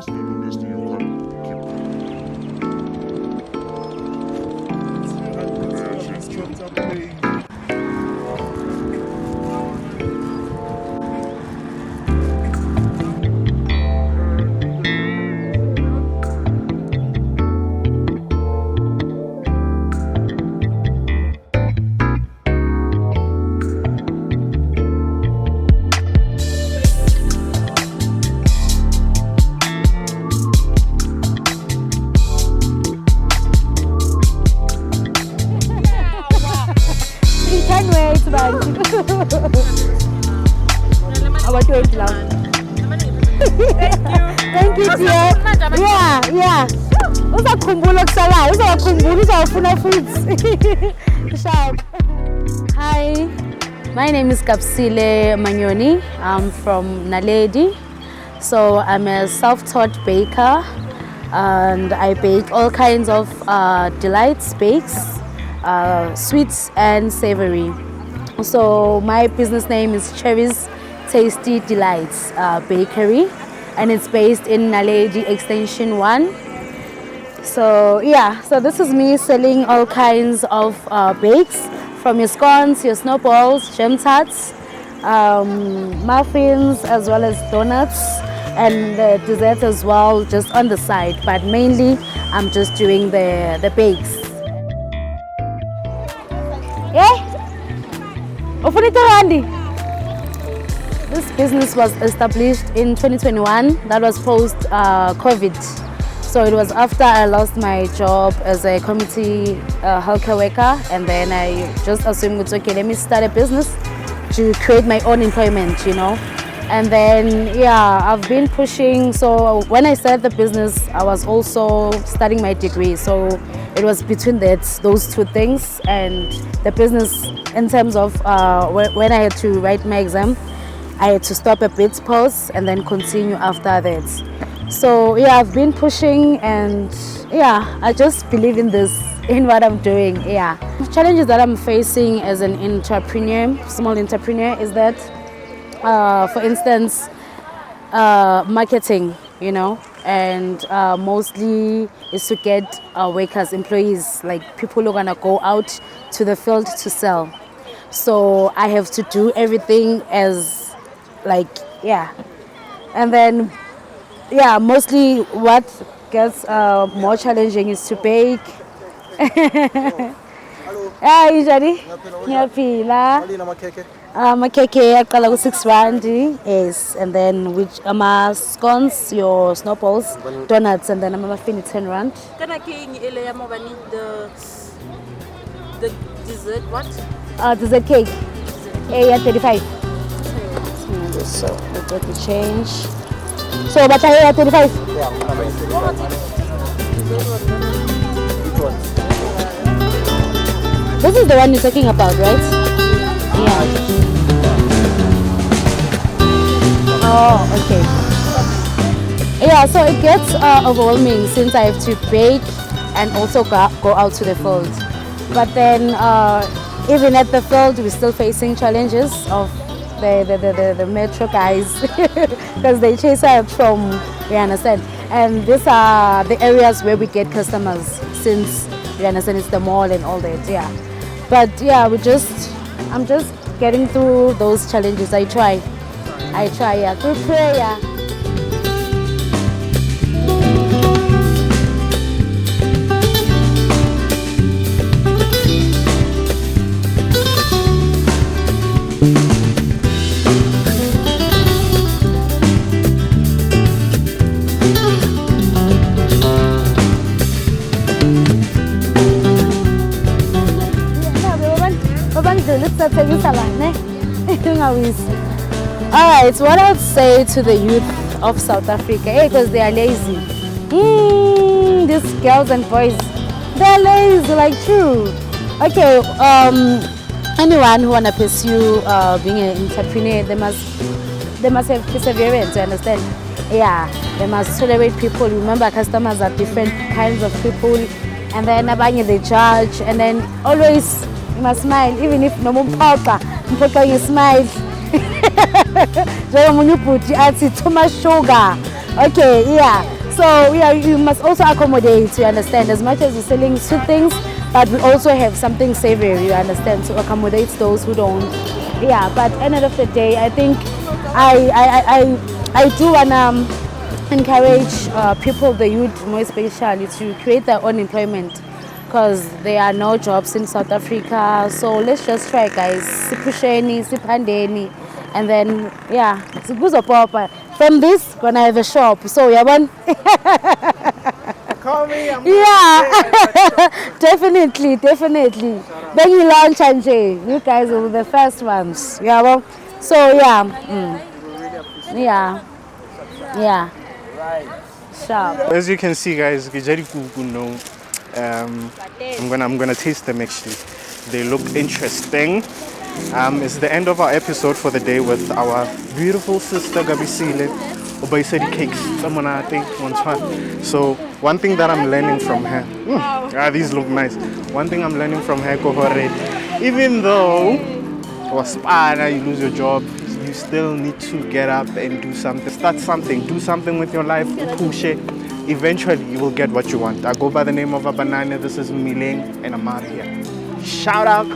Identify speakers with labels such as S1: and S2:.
S1: Thank you, dear. Yeah. Hi, my name is GABISILE Manyoni. I'm from Naledi. So I'm a self-taught baker and I bake all kinds of delights, bakes, sweets and savory. So my business name is Cherry's Tasty Delights Bakery, and it's based in Naledi Extension 1. So yeah, so this is me selling all kinds of bakes, from your scones, your snowballs, gem tarts, muffins, as well as donuts, and desserts as well, just on the side. But mainly, I'm just doing the bakes. Yeah. This business was established in 2021. That was post COVID. So it was after I lost my job as a community healthcare worker, and then I just assumed it's okay, let me start a business to create my own employment, you know. And then yeah, I've been pushing. So when I started the business, I was also studying my degree. So it was between those two things, and the business in terms of when I had to write my exam, I had to stop a bit, pause, and then continue after that. So yeah, I've been pushing, and yeah, I just believe in what I'm doing. Yeah, the challenges that I'm facing as an entrepreneur, small entrepreneur, is that for instance, marketing, you know, and mostly is to get workers, employees, like people who are gonna go out to the field to sell. So I have to do everything as like, yeah. And then yeah, mostly what gets more challenging is to bake. Hi, Jadi. Ngiyaphila. Makeke aqala ku 6 rand, yes, and then which scones, your snowballs, donuts, and then muffin 10 rand.
S2: The dessert what?
S1: Dessert cake. Yeah, 35. So we get the change. So but I 35.
S3: Yeah,
S1: this is the one you're talking about, right? Yeah. Oh, okay. Yeah, so it gets overwhelming since I have to bake and also go out to the field. But then even at the field, we're still facing challenges of the metro guys because they chase us from, you understand. And these are the areas where we get customers, since, you understand, it's the mall and all that, yeah. But yeah, I'm just getting through those challenges. I try, yeah, through prayer. Alright, what I would say to the youth of South Africa, because they are lazy. These girls and boys, they're lazy, like true. Okay, anyone who wanna pursue being an entrepreneur, they must have perseverance, you understand? Yeah, they must tolerate people. Remember, customers are different kinds of people, and then they judge, and then always you must smile, even if no one you smile. Too much sugar. Okay, yeah. So yeah, you must also accommodate, you understand, as much as you're selling sweet things, but we also have something savory, you understand, to accommodate those who don't. Yeah, but end of the day, I think I do wanna encourage people, the youth more especially, to create their own employment because there are no jobs in South Africa. So let's just try, guys. Sipusheni, sipandeni, and then yeah, papa. From this, gonna have a shop. So yeah, one.
S3: Call me. I'm
S1: Yeah, definitely. Then you launch and you guys will be the first ones. Yeah, well, so yeah, yeah, sharp.
S3: As you can see, guys, I'm gonna taste them actually. They look interesting. It's the end of our episode for the day with our beautiful sister GABISILE Baker cakes. So one thing that I'm learning from her, these look nice. One thing I'm learning from her, Kohore, even though you lose your job, you still need to get up and do something. Start something, do something with your life, push it. Eventually you will get what you want. I go by the name of a banana. This is MMILENG and I'm out here. Shout out.